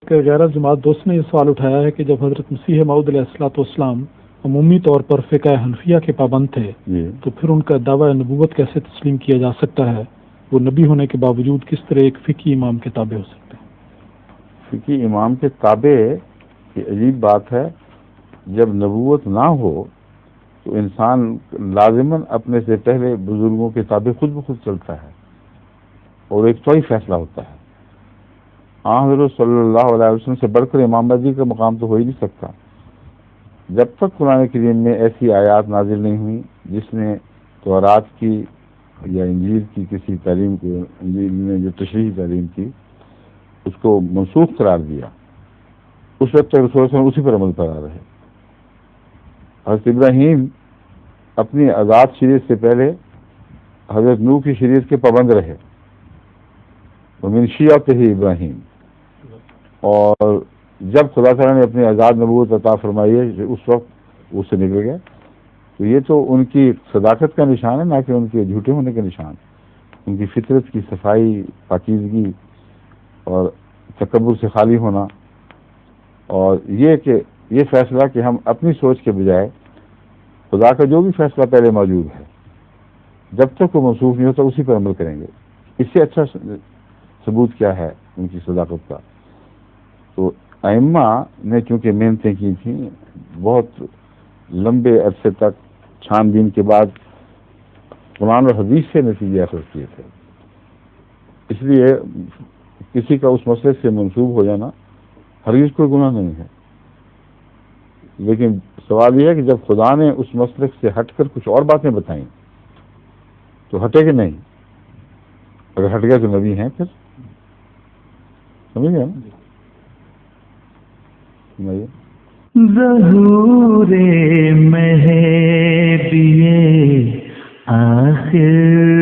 کہ غیر جماعت دوست نے یہ سوال اٹھایا ہے کہ جب حضرت مسیح موعود علیہ السلام عمومی طور پر فقہ حنفیہ کے پابند تھے تو پھر ان کا دعویٰ نبوت کیسے تسلیم کیا جا سکتا ہے؟ وہ نبی ہونے کے باوجود کس طرح ایک فقی امام کے تابع ہو سکتے ہیں؟ فقی امام کے تابع یہ عجیب بات ہے. جب نبوت نہ ہو تو انسان لازماً اپنے سے پہلے بزرگوں کے تابع خود بخود چلتا ہے اور ایک تو ہی فیصلہ ہوتا ہے. حضرت صلی اللہ علیہ وسلم سے بڑھ کر امام مہدی کا مقام تو ہو ہی نہیں سکتا جب تک قرآن کریم میں ایسی آیات نازل نہیں ہوئی جس نے تورات کی یا انجیل کی کسی تعلیم کو، انجیل نے جو تشریحی تعلیم کی اس کو منسوخ قرار دیا. اس وقت تک رسول اللہ اسی پر عمل کرا رہے. حضرت ابراہیم اپنی آزاد شریعت سے پہلے حضرت نوح کی شریعت کے پابند رہے، ومن شیعتہ ابراہیم. اور جب خدا تعالیٰ نے اپنی آزاد نبوت عطا فرمائی ہے اس وقت اس سے نکل گئے. تو یہ تو ان کی صداقت کا نشان ہے، نہ کہ ان کے جھوٹے ہونے کا نشان. ان کی فطرت کی صفائی، پاکیزگی اور تکبر سے خالی ہونا، اور یہ کہ یہ فیصلہ کہ ہم اپنی سوچ کے بجائے خدا کا جو بھی فیصلہ پہلے موجود ہے جب تک وہ منسوخ نہیں ہوتا اسی پر عمل کریں گے. اس سے اچھا ثبوت کیا ہے ان کی صداقت کا؟ تو ائمہ نے چونکہ محنتیں کی تھیں، بہت لمبے عرصے تک چھان بین کے بعد قرآن اور حدیث سے نتیجے اخذ کیے تھے. اس لیے کسی کا اس مسئلے سے منسوب ہو جانا ہرگز کوئی گناہ نہیں ہے. لیکن سوال یہ ہے کہ جب خدا نے اس مسلک سے ہٹ کر کچھ اور باتیں بتائیں تو ہٹے کہ نہیں؟ اگر ہٹ گئے تو نبی ہیں پھر، سمجھ گئے نا؟ ظہور مہدی آخر